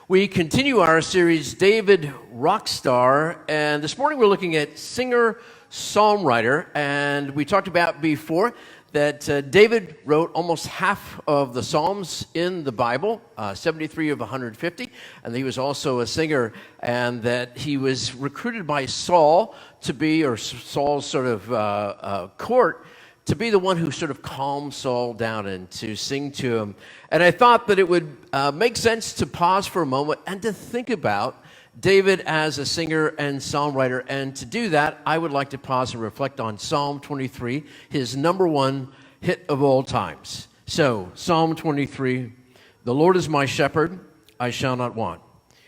We continue our series, David Rockstar, and this morning we're looking at singer-songwriter, and we talked about before that David wrote almost half of the Psalms in the Bible, 73 of 150, and he was also a singer, and that he was recruited by Saul to be, or Saul's sort of court, to be the one who sort of calmed Saul down and to sing to him. And I thought that it would make sense to pause for a moment and to think about David as a singer and songwriter. And to do that, I would like to pause and reflect on Psalm 23, his number one hit of all times. So, Psalm 23, "The Lord is my shepherd, I shall not want.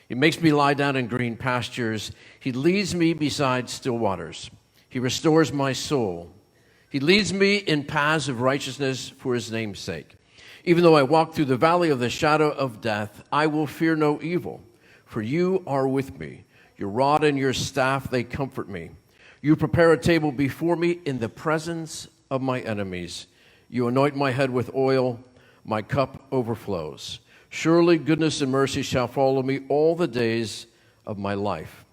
He makes me lie down in green pastures. He leads me beside still waters. He restores my soul. He leads me in paths of righteousness for his name's sake. Even though I walk through the valley of the shadow of death, I will fear no evil, for you are with me. Your rod and your staff, they comfort me. You prepare a table before me in the presence of my enemies. You anoint my head with oil, my cup overflows. Surely goodness and mercy shall follow me all the days of my life,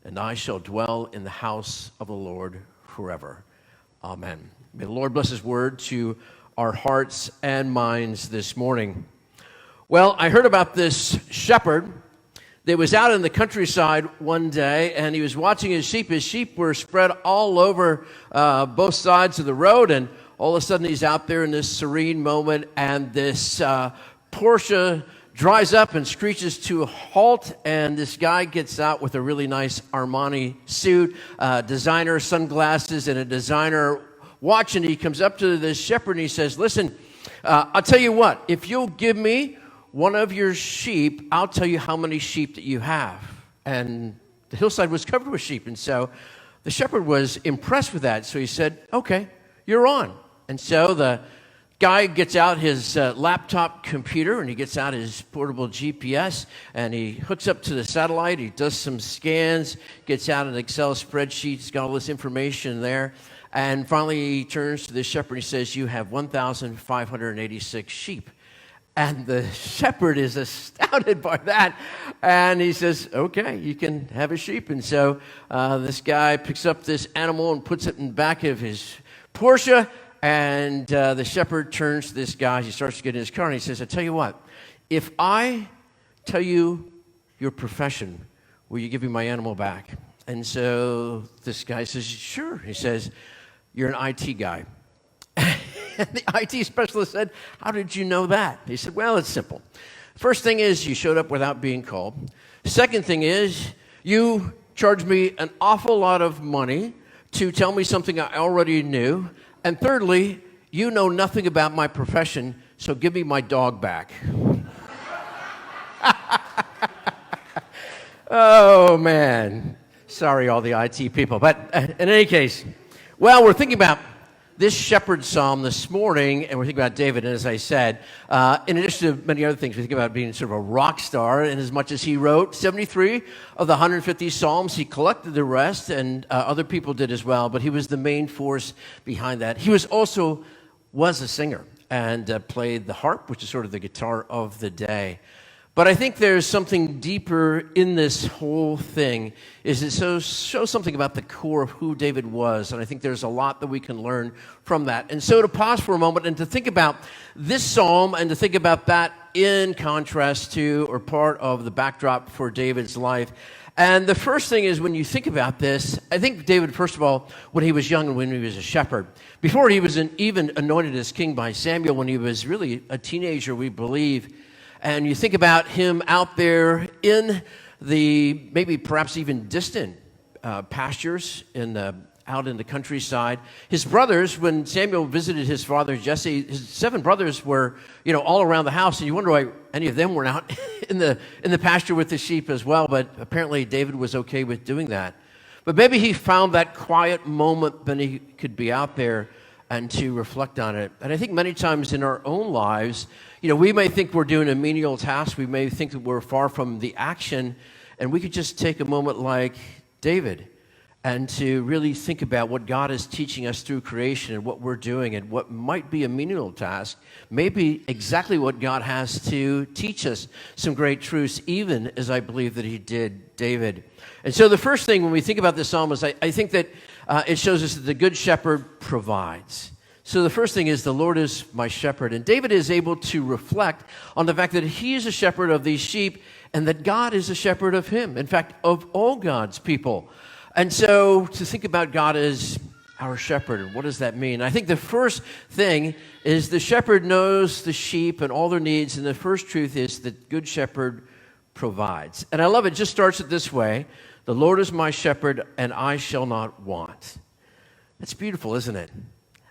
and I shall dwell in the house of the Lord forever." Amen. May the Lord bless his word to our hearts and minds this morning. Well, I heard about this shepherd that was out in the countryside one day, and he was watching his sheep. His sheep were spread all over both sides of the road, and all of a sudden he's out there in this serene moment, and this Porsche drives up and screeches to a halt, and this guy gets out with a really nice Armani suit, designer sunglasses, and a designer watch, and he comes up to this shepherd and he says, "Listen, I'll tell you what, if you'll give me one of your sheep, I'll tell you how many sheep that you have." And the hillside was covered with sheep, and so the shepherd was impressed with that, so he said, "Okay, you're on." And so the guy gets out his laptop computer, and he gets out his portable GPS, and he hooks up to the satellite. He does some scans, gets out an Excel spreadsheet. He's got all this information there. And finally, he turns to the shepherd and he says, "You have 1,586 sheep." And the shepherd is astounded by that. And he says, "Okay, you can have a sheep." And so this guy picks up this animal and puts it in the back of his Porsche. And the shepherd turns to this guy. He starts to get in his car, and he says, "I tell you what, if I tell you your profession, will you give me my animal back?" And so this guy says, "Sure." He says, "You're an IT guy." And the IT specialist said, "How did you know that?" He said, "Well, it's simple. First thing is you showed up without being called. Second thing is you charged me an awful lot of money to tell me something I already knew. And thirdly, you know nothing about my profession, so give me my dog back." Oh, man. Sorry, all the IT people. But in any case, well, we're thinking about this shepherd psalm this morning, and we're thinking about David. And as I said, in addition to many other things, we think about being sort of a rock star. And as much as he wrote 73 of the 150 psalms, he collected the rest, and other people did as well. But he was the main force behind that. He was a singer and played the harp, which is sort of the guitar of the day. But I think there's something deeper in this whole thing, is it shows something about the core of who David was, and I think there's a lot that we can learn from that. And so to pause for a moment and to think about this psalm and to think about that in contrast to, or part of the backdrop for David's life. And the first thing is, when you think about this, I think David, first of all, when he was young and when he was a shepherd, before he was even anointed as king by Samuel, when he was really a teenager, we believe. And you think about him out there in the maybe perhaps even distant pastures out in the countryside. His brothers, when Samuel visited his father Jesse, his 7 brothers were, all around the house, and you wonder why any of them weren't out in the pasture with the sheep as well. But apparently David was okay with doing that. But maybe he found that quiet moment when he could be out there and to reflect on it. And I think many times in our own lives, we may think we're doing a menial task. We may think that we're far from the action, and we could just take a moment like David and to really think about what God is teaching us through creation and what we're doing and what might be a menial task, may be exactly what God has to teach us some great truths, even as I believe that he did David. And so the first thing when we think about this psalm is I think that it shows us that the good shepherd provides. So the first thing is the Lord is my shepherd. And David is able to reflect on the fact that he is a shepherd of these sheep and that God is a shepherd of him. In fact, of all God's people. And so to think about God as our shepherd, what does that mean? I think the first thing is the shepherd knows the sheep and all their needs. And the first truth is that good shepherd provides. And I love it. It just starts it this way. The Lord is my shepherd and I shall not want. That's beautiful, isn't it?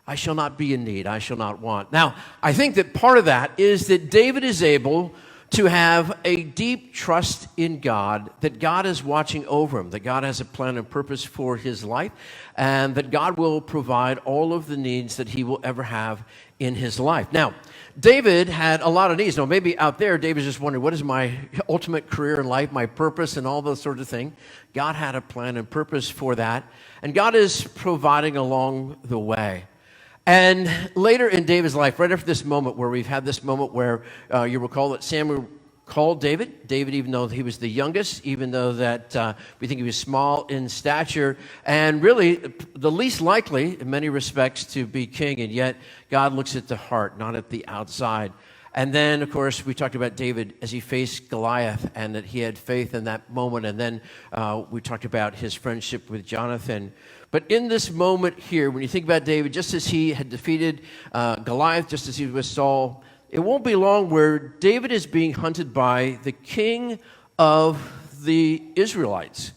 I shall not be in need. I shall not want. Now, I think that part of that is that David is able to have a deep trust in God, that God is watching over him, that God has a plan and purpose for his life, and that God will provide all of the needs that he will ever have in his life. Now, David had a lot of needs. Now, maybe out there, David's just wondering, what is my ultimate career in life, my purpose, and all those sorts of things? God had a plan and purpose for that, and God is providing along the way. And later in David's life, right after this moment where we've had this moment where you recall that Samuel called David, even though he was the youngest, even though that we think he was small in stature, and really the least likely in many respects to be king, and yet God looks at the heart, not at the outside. And then, of course, we talked about David as he faced Goliath and that he had faith in that moment. And then we talked about his friendship with Jonathan. But in this moment here, when you think about David, just as he had defeated Goliath, just as he was with Saul, it won't be long where David is being hunted by the king of the Israelites.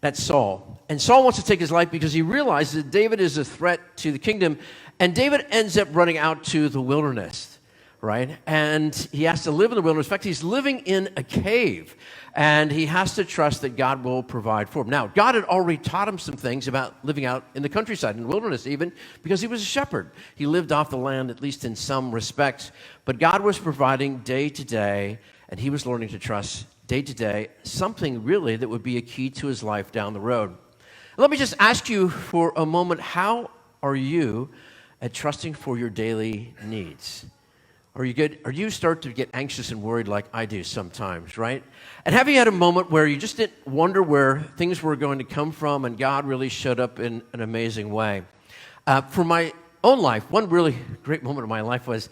That's Saul. And Saul wants to take his life because he realizes that David is a threat to the kingdom. And David ends up running out to the wilderness. Right? And he has to live in the wilderness. In fact, he's living in a cave. And he has to trust that God will provide for him. Now, God had already taught him some things about living out in the countryside, in the wilderness even, because he was a shepherd. He lived off the land, at least in some respects. But God was providing day to day, and he was learning to trust day to day, something really that would be a key to his life down the road. Let me just ask you for a moment, how are you at trusting for your daily needs? Are you good? Or do you start to get anxious and worried like I do sometimes, right? And have you had a moment where you just didn't wonder where things were going to come from and God really showed up in an amazing way? For my own life, one really great moment of my life was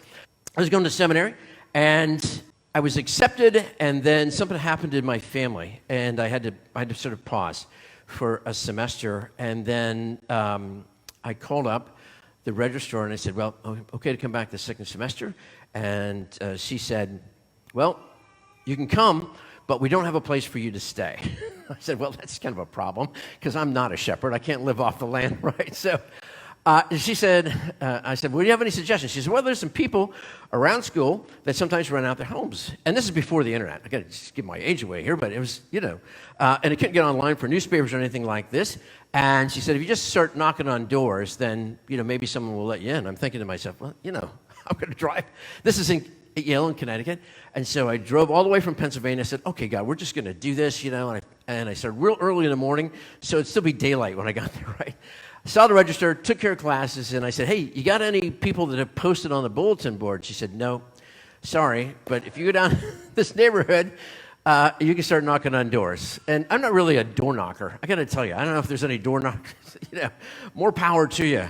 I was going to seminary and I was accepted, and then something happened in my family and I had to sort of pause for a semester. And then I called up the registrar and I said, well, okay to come back the second semester. And she said, well, you can come, but we don't have a place for you to stay. I said, well, that's kind of a problem because I'm not a shepherd. I can't live off the land, right? So she said, I said, well, do you have any suggestions? She said, well, there's some people around school that sometimes rent out their homes. And this is before the internet. I got to just give my age away here, but it was, and it couldn't get online for newspapers or anything like this. And she said, if you just start knocking on doors, then, maybe someone will let you in. I'm thinking to myself, well, I'm going to drive. This is in Yale in Connecticut. And so I drove all the way from Pennsylvania. I said, okay, God, we're just going to do this, and I started real early in the morning, so it'd still be daylight when I got there, right? I saw the register, took care of classes, and I said, hey, you got any people that have posted on the bulletin board? She said, no, sorry, but if you go down this neighborhood, you can start knocking on doors. And I'm not really a door knocker. I got to tell you, I don't know if there's any door knockers. More power to you.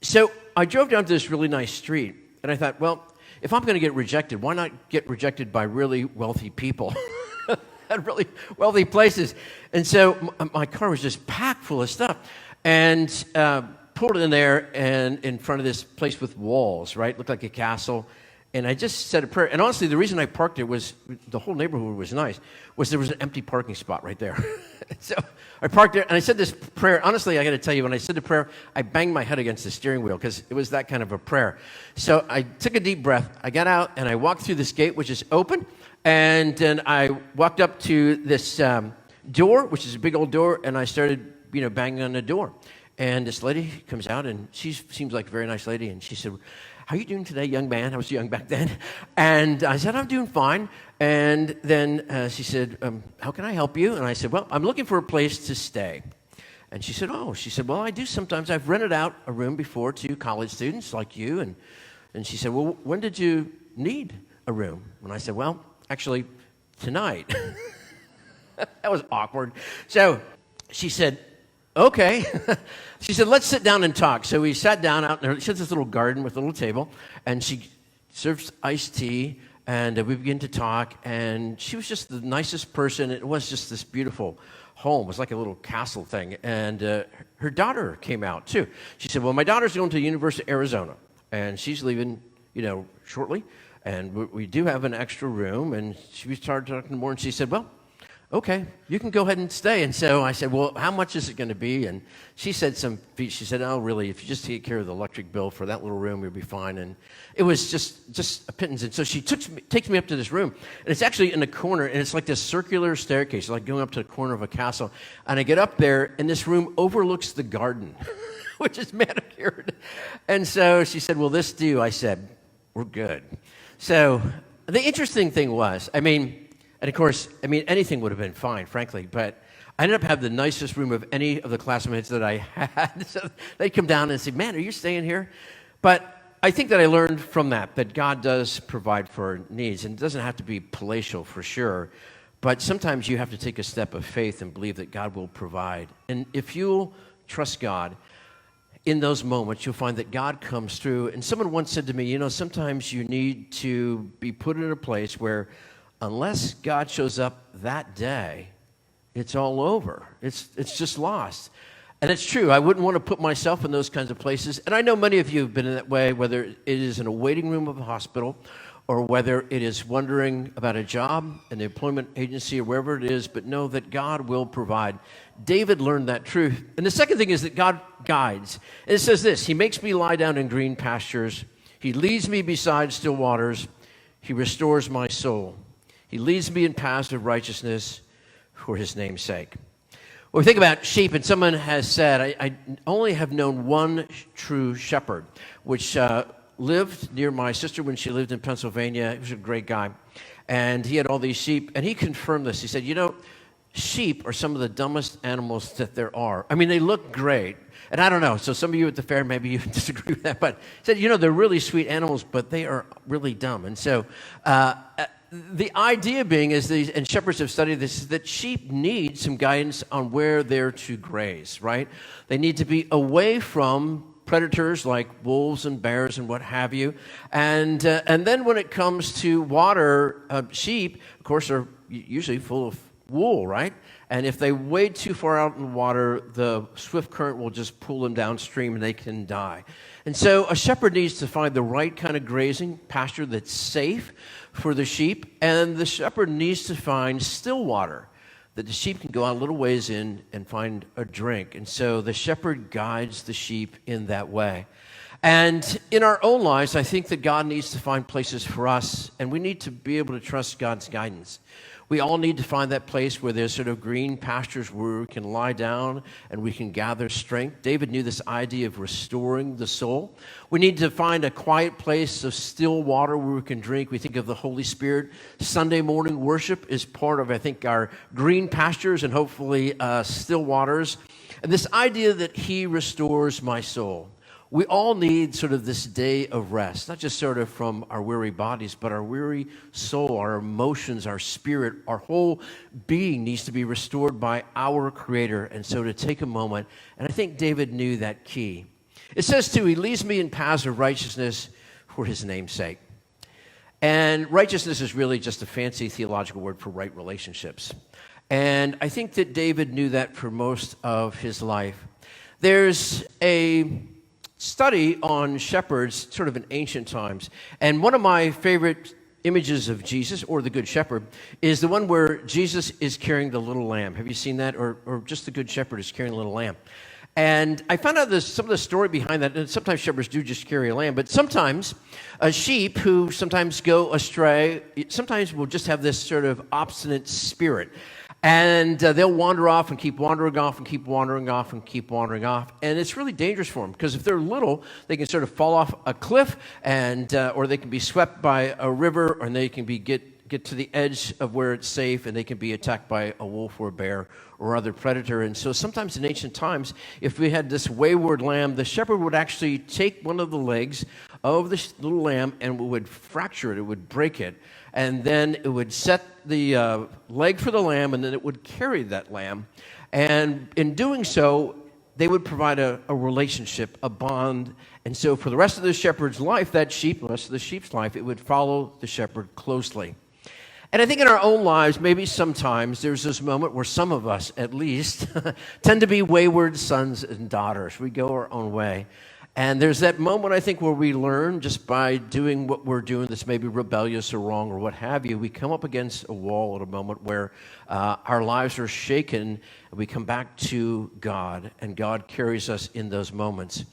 So I drove down to this really nice street, and I thought, well, if I'm going to get rejected, why not get rejected by really wealthy people at really wealthy places? And so my car was just packed full of stuff, and pulled in there and in front of this place with walls, right? Looked like a castle. And I just said a prayer. And honestly, the reason I parked there was the whole neighborhood was nice, was there was an empty parking spot right there. So I parked there, and I said this prayer. Honestly, I got to tell you, when I said the prayer, I banged my head against the steering wheel because it was that kind of a prayer. So I took a deep breath. I got out, and I walked through this gate, which is open. And then I walked up to this door, which is a big old door, and I started, banging on the door. And this lady comes out, and she seems like a very nice lady, and she said, how are you doing today, young man? I was young back then. And I said, I'm doing fine. And then she said, how can I help you? And I said, well, I'm looking for a place to stay. And she said, oh, she said, well, I do sometimes. I've rented out a room before to college students like you. And she said, well, when did you need a room? And I said, well, actually, tonight. That was awkward. So she said, okay. She said, let's sit down and talk. So we sat down out there. She has this little garden with a little table, and she serves iced tea, and we began to talk, and she was just the nicest person. It was just this beautiful home. It was like a little castle thing, and her daughter came out, too. She said, well, my daughter's going to the University of Arizona, and she's leaving, shortly, and we do have an extra room, and we started talking more, and she said, well, okay, you can go ahead and stay. And so I said, well, how much is it going to be? And she said she said, oh, really, if you just take care of the electric bill for that little room, you'll be fine. And it was just a pittance. And so she takes me up to this room, and it's actually in the corner, and it's like this circular staircase, like going up to the corner of a castle. And I get up there, and this room overlooks the garden, which is manicured. And so she said, will this do? I said, we're good. So the interesting thing was, and of course, anything would have been fine, frankly, but I ended up having the nicest room of any of the classmates that I had. So they'd come down and say, man, are you staying here? But I think that I learned from that God does provide for our needs, and it doesn't have to be palatial for sure, but sometimes you have to take a step of faith and believe that God will provide. And if you'll trust God in those moments, you'll find that God comes through. And someone once said to me, sometimes you need to be put in a place where unless God shows up that day, it's all over. It's just lost. And it's true. I wouldn't want to put myself in those kinds of places. And I know many of you have been in that way, whether it is in a waiting room of a hospital or whether it is wondering about a job in the employment agency or wherever it is, but know that God will provide. David learned that truth. And the second thing is that God guides. And it says this, he makes me lie down in green pastures. He leads me beside still waters. He restores my soul. He leads me in paths of righteousness for his name's sake. When we think about sheep, and someone has said, I only have known one true shepherd, which lived near my sister when she lived in Pennsylvania. He was a great guy. And he had all these sheep, and he confirmed this. He said, sheep are some of the dumbest animals that there are. They look great. And I don't know, so some of you at the fair, maybe you disagree with that, but he said, they're really sweet animals, but they are really dumb. And so the idea being is and shepherds have studied this, is that sheep need some guidance on where they're to graze, right? They need to be away from predators like wolves and bears and what have you. And then when it comes to water, sheep, of course, are usually full of wool, right? And if they wade too far out in the water, the swift current will just pull them downstream and they can die. And so a shepherd needs to find the right kind of grazing pasture that's safe for the sheep, and the shepherd needs to find still water that the sheep can go out a little ways in and find a drink. And so the shepherd guides the sheep in that way. And in our own lives, I think that God needs to find places for us, and we need to be able to trust God's guidance. We all need to find that place where there's sort of green pastures where we can lie down and we can gather strength. David knew this idea of restoring the soul. We need to find a quiet place of still water where we can drink. We think of the Holy Spirit. Sunday morning worship is part of, I think, our green pastures and hopefully still waters. And this idea that he restores my soul. We all need sort of this day of rest, not just sort of from our weary bodies, but our weary soul, our emotions, our spirit, our whole being needs to be restored by our Creator. And so to take a moment, and I think David knew that key. It says too, he leads me in paths of righteousness for his name's sake. And righteousness is really just a fancy theological word for right relationships. And I think that David knew that for most of his life. There's a study on shepherds sort of in ancient times. And one of my favorite images of Jesus, or the Good Shepherd, is the one where Jesus is carrying the little lamb. Have you seen that? Or just the Good Shepherd is carrying a little lamb. And I found out some of the story behind that, and sometimes shepherds do just carry a lamb, but sometimes a sheep who sometimes go astray, sometimes will just have this sort of obstinate spirit. And they'll wander off and keep wandering off and keep wandering off and keep wandering off. And it's really dangerous for them because if they're little, they can sort of fall off a cliff and or they can be swept by a river, or they can get to the edge of where it's safe, and they can be attacked by a wolf or a bear or other predator. And so sometimes in ancient times, if we had this wayward lamb, the shepherd would actually take one of the legs of the little lamb and would fracture it, it would break it, and then it would set the leg for the lamb, and then it would carry that lamb. And in doing so, they would provide a relationship, a bond. And so for the rest of the shepherd's life, that sheep, the rest of the sheep's life, it would follow the shepherd closely. And I think in our own lives, maybe sometimes there's this moment where some of us, at least, tend to be wayward sons and daughters. We go our own way. And there's that moment, I think, where we learn just by doing what we're doing that's maybe rebellious or wrong or what have you. We come up against a wall at a moment where our lives are shaken, and we come back to God, and God carries us in those moments.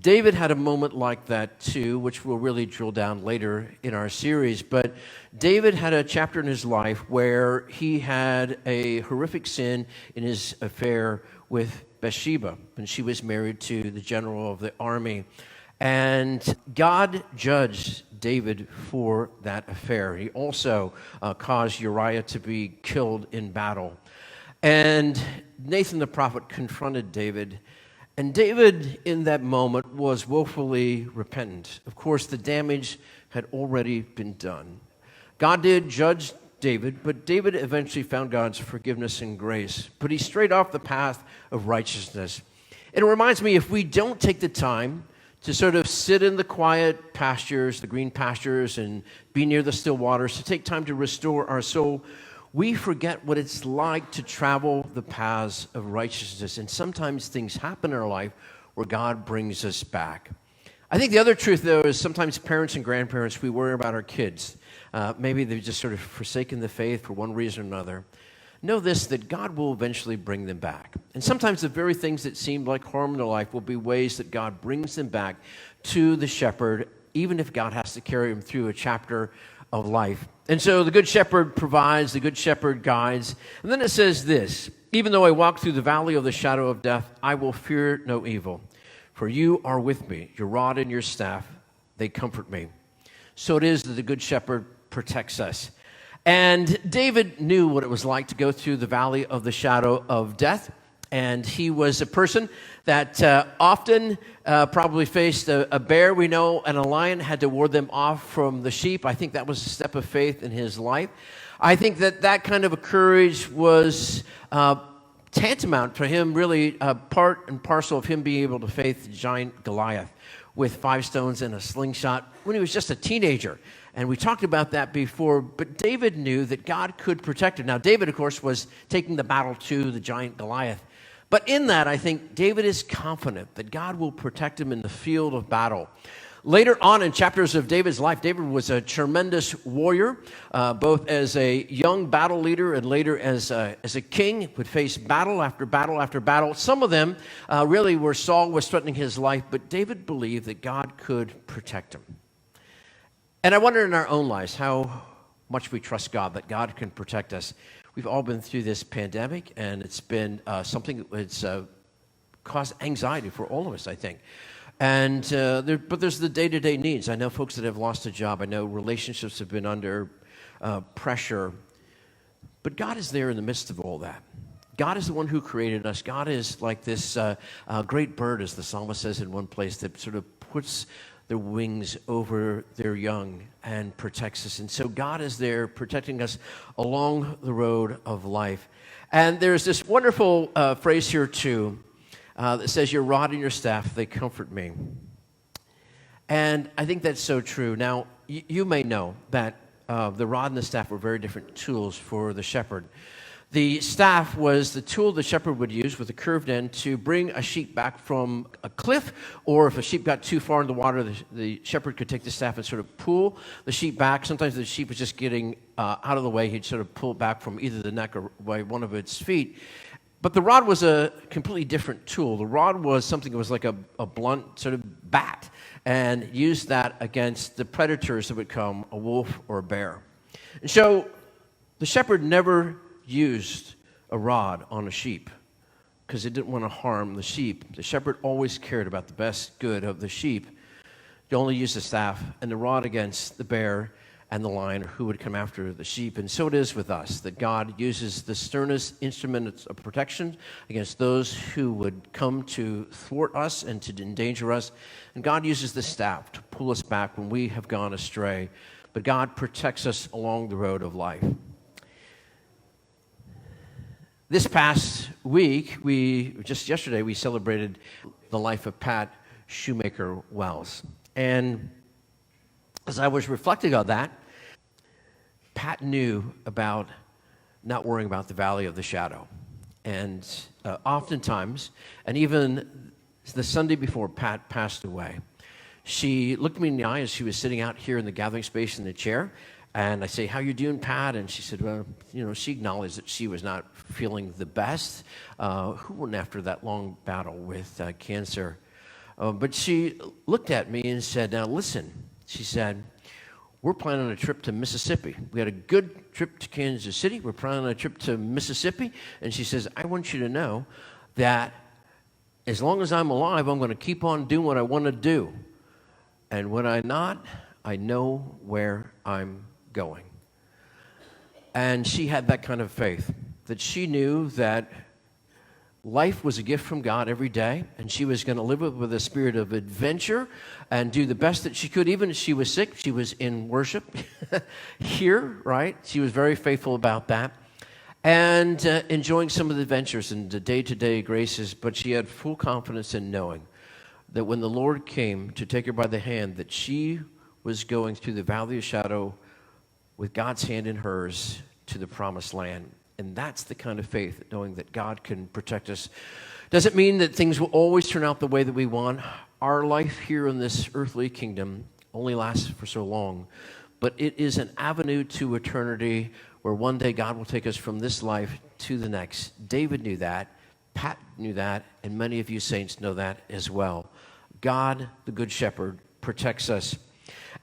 David had a moment like that too, which we'll really drill down later in our series. But David had a chapter in his life where he had a horrific sin in his affair with Bathsheba when she was married to the general of the army. And God judged David for that affair. He also caused Uriah to be killed in battle. And Nathan the prophet confronted David. And David, in that moment, was woefully repentant. Of course, the damage had already been done. God did judge David, but David eventually found God's forgiveness and grace. But he strayed off the path of righteousness. And it reminds me, if we don't take the time to sort of sit in the quiet pastures, the green pastures, and be near the still waters, to take time to restore our soul, we forget what it's like to travel the paths of righteousness. And sometimes things happen in our life where God brings us back. I think the other truth, though, is sometimes parents and grandparents, we worry about our kids. Maybe they've just sort of forsaken the faith for one reason or another. Know this, that God will eventually bring them back. And sometimes the very things that seemed like harm in their life will be ways that God brings them back to the shepherd, even if God has to carry them through a chapter of life. And so the good shepherd provides, the good shepherd guides. And then it says this, even though I walk through the valley of the shadow of death, I will fear no evil. For you are with me, your rod and your staff, they comfort me. So it is that the good shepherd protects us. And David knew what it was like to go through the valley of the shadow of death. And he was a person that often probably faced a bear, we know, and a lion, had to ward them off from the sheep. I think that was a step of faith in his life. I think that kind of a courage was tantamount for him, really part and parcel of him being able to face the giant Goliath with 5 stones and a slingshot when he was just a teenager. And we talked about that before, but David knew that God could protect him. Now, David, of course, was taking the battle to the giant Goliath. But in that, I think David is confident that God will protect him in the field of battle. Later on in chapters of David's life, David was a tremendous warrior, both as a young battle leader and later as a king. He would face battle after battle after battle. Some of them really were Saul was threatening his life, but David believed that God could protect him. And I wonder in our own lives how much we trust God, that God can protect us. We've all been through this pandemic, and it's been something that's caused anxiety for all of us, I think. And but there's the day-to-day needs. I know folks that have lost a job. I know relationships have been under pressure. But God is there in the midst of all that. God is the one who created us. God is like this great bird, as the psalmist says in one place, that sort of puts their wings over their young and protects us. And so God is there protecting us along the road of life. And there's this wonderful phrase here too that says, your rod and your staff, they comfort me. And I think that's so true. Now, you may know that the rod and the staff were very different tools for the shepherd. The staff was the tool the shepherd would use with a curved end to bring a sheep back from a cliff, or if a sheep got too far in the water, the shepherd could take the staff and sort of pull the sheep back. Sometimes the sheep was just getting out of the way. He'd sort of pull back from either the neck or by one of its feet. But the rod was a completely different tool. The rod was something that was like a blunt sort of bat, and used that against the predators that would come, a wolf or a bear. And so the shepherd never used a rod on a sheep because it didn't want to harm the sheep. The shepherd always cared about the best good of the sheep. He only used the staff and the rod against the bear and the lion, or who would come after the sheep. And so it is with us, that God uses the sternest instruments of protection against those who would come to thwart us and to endanger us. And God uses the staff to pull us back when we have gone astray. But God protects us along the road of life. This past week, yesterday, we celebrated the life of Pat Shoemaker Wells. And as I was reflecting on that, Pat knew about not worrying about the valley of the shadow. And oftentimes, and even the Sunday before Pat passed away, she looked me in the eye as she was sitting out here in the gathering space in the chair. And I say, "How you doing, Pat?" And she said, "Well, she acknowledged that she was not feeling the best. Who went after that long battle with cancer?" But she looked at me and said, "Now listen," she said, "we're planning a trip to Mississippi. We had a good trip to Kansas City. We're planning a trip to Mississippi." And she says, "I want you to know that as long as I'm alive, I'm going to keep on doing what I want to do. And when I'm not, I know where I'm going." And she had that kind of faith, that she knew that life was a gift from God every day, and she was going to live it with a spirit of adventure and do the best that she could. Even if she was sick, she was in worship here, right? She was very faithful about that. And enjoying some of the adventures and the day-to-day graces, but she had full confidence in knowing that when the Lord came to take her by the hand, that she was going through the valley of shadow with God's hand in hers to the promised land. And that's the kind of faith, knowing that God can protect us. Doesn't mean that things will always turn out the way that we want. Our life here in this earthly kingdom only lasts for so long. But it is an avenue to eternity where one day God will take us from this life to the next. David knew that. Pat knew that. And many of you saints know that as well. God, the Good Shepherd, protects us.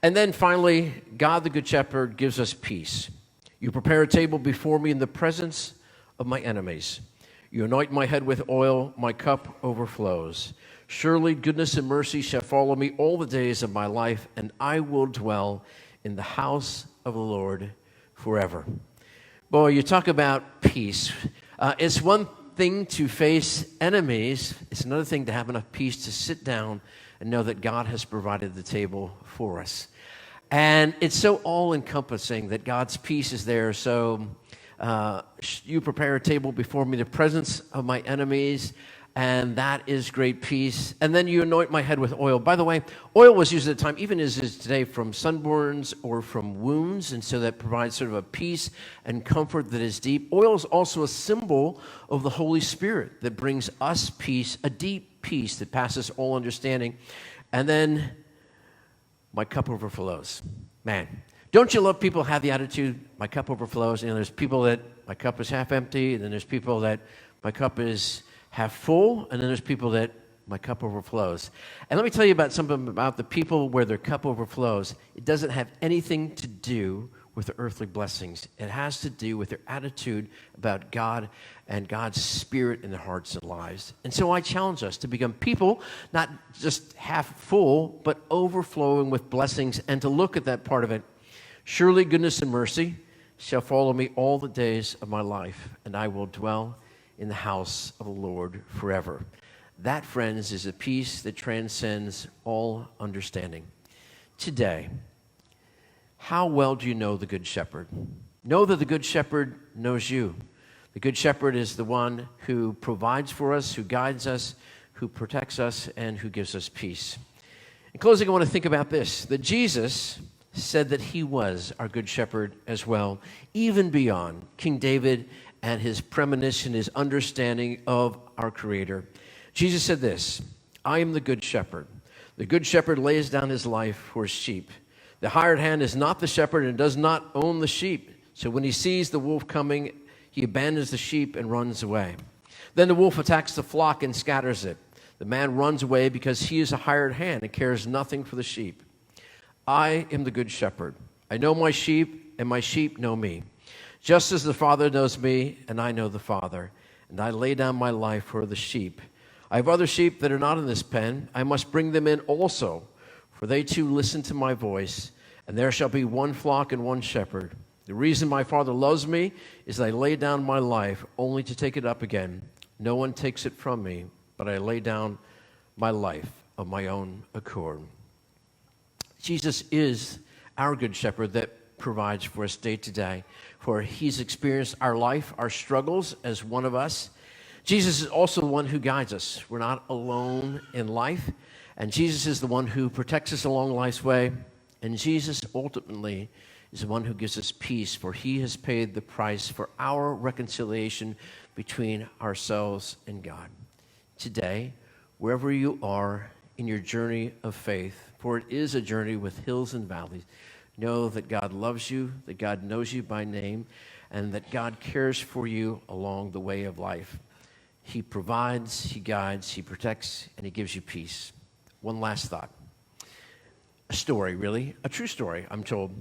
And then finally, God, the Good Shepherd, gives us peace. "You prepare a table before me in the presence of my enemies. You anoint my head with oil, my cup overflows. Surely goodness and mercy shall follow me all the days of my life, and I will dwell in the house of the Lord forever." Boy, you talk about peace. It's one thing to face enemies. It's another thing to have enough peace to sit down and know that God has provided the table for us. And it's so all-encompassing that God's peace is there. So you prepare a table before me in the presence of my enemies, and that is great peace. And then you anoint my head with oil. By the way, oil was used at the time, even as is today, from sunburns or from wounds, and so that provides sort of a peace and comfort that is deep. Oil is also a symbol of the Holy Spirit that brings us peace, a deep peace that passes all understanding. And then my cup overflows. Man, don't you love people who have the attitude, my cup overflows? There's people that my cup is half empty, and then there's people that my cup is half full, and then there's people that my cup overflows. And let me tell you about something about the people where their cup overflows. It doesn't have anything to do with the earthly blessings. It has to do with their attitude about God and God's Spirit in their hearts and lives. And so I challenge us to become people, not just half full, but overflowing with blessings, and to look at that part of it. Surely goodness and mercy shall follow me all the days of my life, and I will dwell in the house of the Lord forever. That, friends, is a peace that transcends all understanding. Today, how well do you know the Good Shepherd? Know that the Good Shepherd knows you. The Good Shepherd is the one who provides for us, who guides us, who protects us, and who gives us peace. In closing, I want to think about this, that Jesus said that he was our Good Shepherd as well, even beyond King David and his premonition, his understanding of our Creator. Jesus said this, "I am the Good Shepherd. The Good Shepherd lays down his life for his sheep. The hired hand is not the shepherd and does not own the sheep. So when he sees the wolf coming, he abandons the sheep and runs away. Then the wolf attacks the flock and scatters it. The man runs away because he is a hired hand and cares nothing for the sheep. I am the Good Shepherd. I know my sheep, and my sheep know me. Just as the Father knows me, and I know the Father, and I lay down my life for the sheep. I have other sheep that are not in this pen. I must bring them in also, for they too listen to my voice, And there shall be one flock and one shepherd. The reason my Father loves me is that I lay down my life only to take it up again. No one takes it from me, but I lay down my life of my own accord. Jesus is our good shepherd that provides for us day to day, for he's experienced our life, our struggles as one of us. Jesus is also the one who guides us. We're not alone in life, and Jesus is the one who protects us along life's way, and Jesus ultimately is the one who gives us peace, for he has paid the price for our reconciliation between ourselves and God. Today, wherever you are in your journey of faith, for it is a journey with hills and valleys, know that God loves you, that God knows you by name, and that God cares for you along the way of life. He provides, he guides, he protects, and he gives you peace. One last thought. A story, really, a true story, I'm told,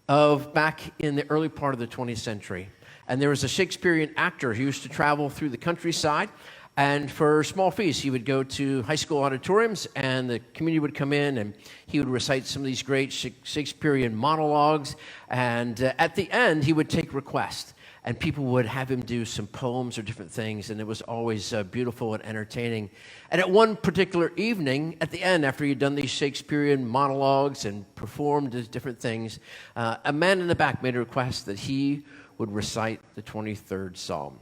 of back in the early part of the 20th century. And there was a Shakespearean actor who used to travel through the countryside, and for small fees, he would go to high school auditoriums, and the community would come in, and he would recite some of these great Shakespearean monologues, and at the end, he would take requests. And people would have him do some poems or different things, and it was always beautiful and entertaining. And at one particular evening, at the end, after he'd done these Shakespearean monologues and performed these different things, a man in the back made a request that he would recite the 23rd Psalm.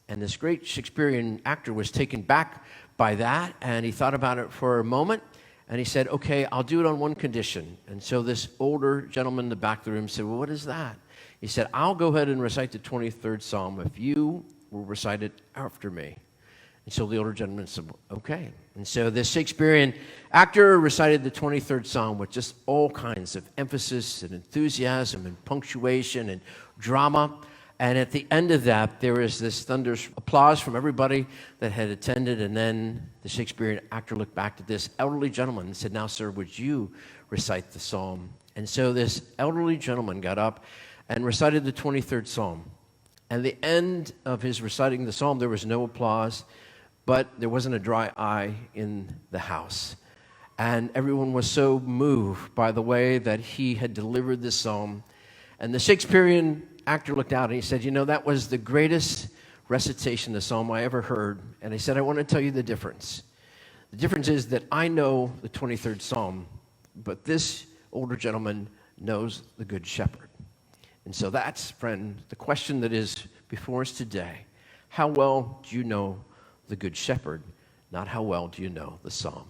And this great Shakespearean actor was taken back by that, and he thought about it for a moment, and he said, okay, I'll do it on one condition. And so this older gentleman in the back of the room said, well, what is that? He said, I'll go ahead and recite the 23rd Psalm if you will recite it after me. And so the older gentleman said, okay. And so this Shakespearean actor recited the 23rd Psalm with just all kinds of emphasis and enthusiasm and punctuation and drama. And at the end of that, there was this thunderous applause from everybody that had attended. And then the Shakespearean actor looked back at this elderly gentleman and said, now, sir, would you recite the psalm? And so this elderly gentleman got up and recited the 23rd Psalm. And at the end of his reciting the psalm, there was no applause, but there wasn't a dry eye in the house. And everyone was so moved by the way that he had delivered this psalm. And the Shakespearean actor looked out and he said, you know, that was the greatest recitation of the psalm I ever heard. And he said, I want to tell you the difference. The difference is that I know the 23rd Psalm, but this older gentleman knows the Good Shepherd. And so that's, friend, the question that is before us today. How well do you know the Good Shepherd? Not how well do you know the Psalm?